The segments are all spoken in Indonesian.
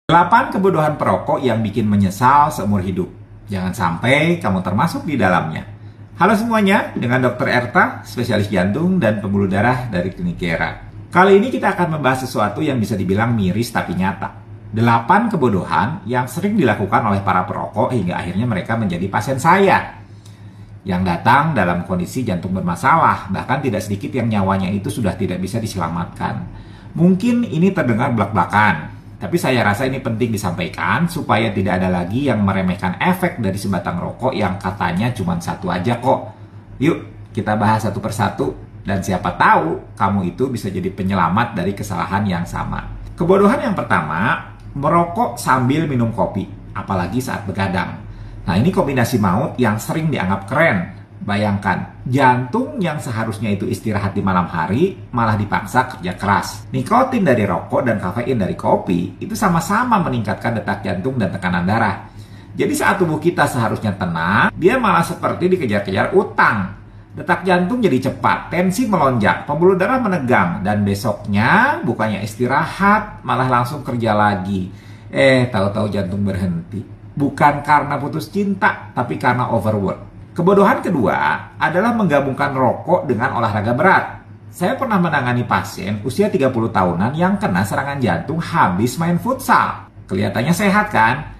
8 kebodohan perokok yang bikin menyesal seumur hidup. Jangan sampai kamu termasuk di dalamnya. Halo semuanya, dengan Dr. Erta, spesialis jantung dan pembuluh darah dari Klinik Kiera. Kali ini kita akan membahas sesuatu yang bisa dibilang miris tapi nyata. 8 kebodohan yang sering dilakukan oleh para perokok hingga akhirnya mereka menjadi pasien saya. Yang datang dalam kondisi jantung bermasalah, bahkan tidak sedikit yang nyawanya itu sudah tidak bisa diselamatkan. Mungkin ini terdengar belak-belakan. Tapi saya rasa ini penting disampaikan supaya tidak ada lagi yang meremehkan efek dari sebatang rokok yang katanya cuma satu aja kok. Yuk kita bahas satu persatu dan siapa tahu kamu itu bisa jadi penyelamat dari kesalahan yang sama. Kebodohan yang pertama, merokok sambil minum kopi, apalagi saat begadang. Nah ini kombinasi maut yang sering dianggap keren. Bayangkan, jantung yang seharusnya itu istirahat di malam hari malah dipaksa kerja keras. Nikotin dari rokok dan kafein dari kopi itu sama-sama meningkatkan detak jantung dan tekanan darah. Jadi saat tubuh kita seharusnya tenang, dia malah seperti dikejar-kejar utang. Detak jantung jadi cepat, tensi melonjak, pembuluh darah menegang, dan besoknya bukannya istirahat malah langsung kerja lagi. Tahu-tahu jantung berhenti. Bukan karena putus cinta, tapi karena overwork. Kebodohan kedua adalah menggabungkan rokok dengan olahraga berat. Saya pernah menangani pasien usia 30 tahunan yang kena serangan jantung habis main futsal. Kelihatannya sehat kan?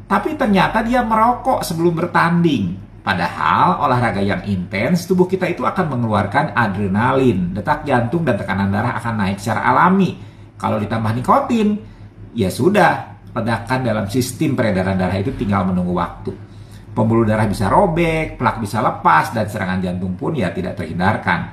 Tapi ternyata dia merokok sebelum bertanding. Padahal olahraga yang intens, tubuh kita itu akan mengeluarkan adrenalin. Detak jantung dan tekanan darah akan naik secara alami. Kalau ditambah nikotin, ya sudah, ledakan dalam sistem peredaran darah itu tinggal menunggu waktu. Pembuluh darah bisa robek, plak bisa lepas, dan serangan jantung pun ya tidak terhindarkan.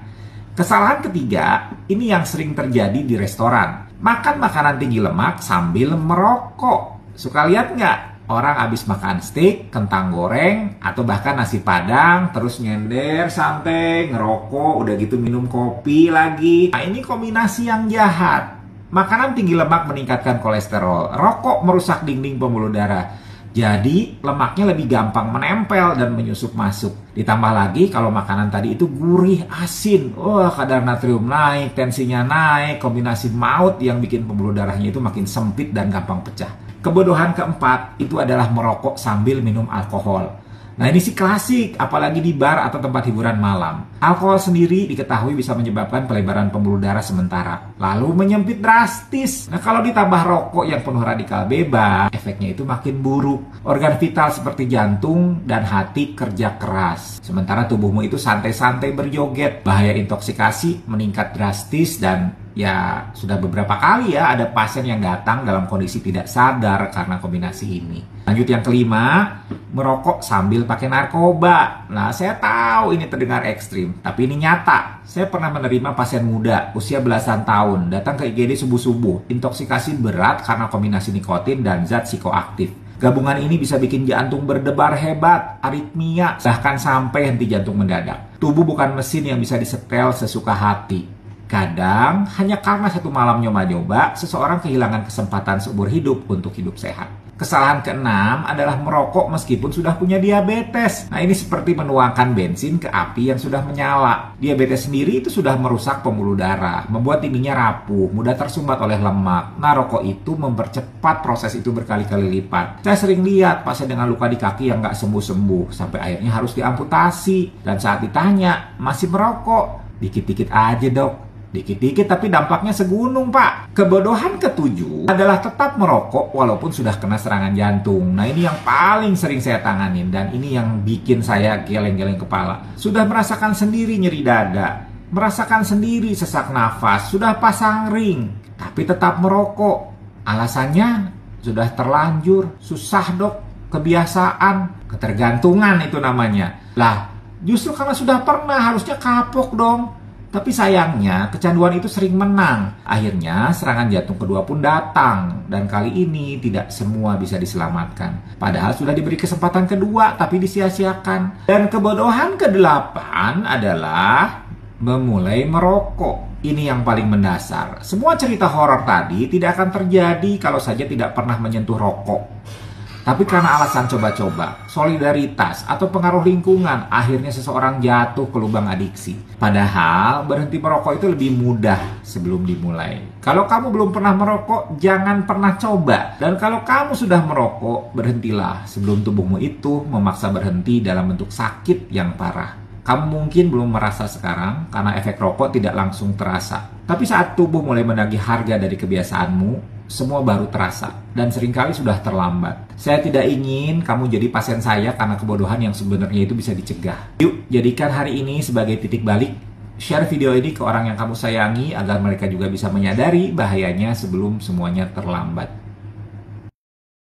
Kesalahan ketiga, ini yang sering terjadi di restoran. Makan makanan tinggi lemak sambil merokok. Suka lihat nggak? Orang habis makan steak, kentang goreng, atau bahkan nasi padang, terus nyender, santai, ngerokok, udah gitu minum kopi lagi. Nah ini kombinasi yang jahat. Makanan tinggi lemak meningkatkan kolesterol, rokok merusak dinding pembuluh darah. Jadi lemaknya lebih gampang menempel dan menyusup masuk. Ditambah lagi kalau makanan tadi itu gurih, asin. Kadar natrium naik, tensinya naik, kombinasi maut yang bikin pembuluh darahnya itu makin sempit dan gampang pecah. Kebodohan keempat itu adalah merokok sambil minum alkohol. Nah ini sih klasik, apalagi di bar atau tempat hiburan malam. Alkohol sendiri diketahui bisa menyebabkan pelebaran pembuluh darah sementara, lalu menyempit drastis. Nah kalau ditambah rokok yang penuh radikal bebas, efeknya itu makin buruk. Organ vital seperti jantung dan hati kerja keras. Sementara tubuhmu itu santai-santai berjoget. Bahaya intoksikasi meningkat drastis dan ya sudah beberapa kali ya ada pasien yang datang dalam kondisi tidak sadar karena kombinasi ini. Lanjut yang kelima, merokok sambil pakai narkoba. Nah saya tahu ini terdengar ekstrim, tapi ini nyata. Saya pernah menerima pasien muda usia belasan tahun datang ke IGD subuh-subuh, intoksikasi berat karena kombinasi nikotin dan zat psikoaktif. Gabungan ini bisa bikin jantung berdebar hebat, aritmia, bahkan sampai henti jantung mendadak. Tubuh bukan mesin yang bisa disetel sesuka hati. Kadang, hanya karena satu malam nyoba-nyoba, seseorang kehilangan kesempatan seumur hidup untuk hidup sehat. Kesalahan keenam adalah merokok meskipun sudah punya diabetes. Nah ini seperti menuangkan bensin ke api yang sudah menyala. Diabetes sendiri itu sudah merusak pembuluh darah, membuat dindingnya rapuh, mudah tersumbat oleh lemak. Nah rokok itu mempercepat proses itu berkali-kali lipat. Saya sering lihat pasien dengan luka di kaki yang nggak sembuh-sembuh, sampai akhirnya harus diamputasi. Dan saat ditanya, masih merokok? Dikit-dikit aja dok. Dikit-dikit tapi dampaknya segunung pak. Kebodohan ketujuh adalah tetap merokok walaupun sudah kena serangan jantung. Nah ini yang paling sering saya tanganin dan ini yang bikin saya geleng-geleng kepala. Sudah merasakan sendiri nyeri dada, merasakan sendiri sesak nafas, sudah pasang ring, tapi tetap merokok. Alasannya sudah terlanjur, susah dok, kebiasaan, ketergantungan itu namanya. Lah justru karena sudah pernah harusnya kapok dong. Tapi sayangnya, kecanduan itu sering menang. Akhirnya, serangan jantung kedua pun datang. Dan kali ini, tidak semua bisa diselamatkan. Padahal sudah diberi kesempatan kedua, tapi disia-siakan. Dan kebodohan kedelapan adalah memulai merokok. Ini yang paling mendasar. Semua cerita horor tadi tidak akan terjadi kalau saja tidak pernah menyentuh rokok. Tapi karena alasan coba-coba, solidaritas, atau pengaruh lingkungan, akhirnya seseorang jatuh ke lubang adiksi. Padahal berhenti merokok itu lebih mudah sebelum dimulai. Kalau kamu belum pernah merokok, jangan pernah coba. Dan kalau kamu sudah merokok, berhentilah sebelum tubuhmu itu memaksa berhenti dalam bentuk sakit yang parah. Kamu mungkin belum merasa sekarang karena efek rokok tidak langsung terasa. Tapi saat tubuh mulai menagih harga dari kebiasaanmu, semua baru terasa dan seringkali sudah terlambat. Saya tidak ingin kamu jadi pasien saya karena kebodohan yang sebenarnya itu bisa dicegah. Yuk, jadikan hari ini sebagai titik balik. Share video ini ke orang yang kamu sayangi agar mereka juga bisa menyadari bahayanya sebelum semuanya terlambat.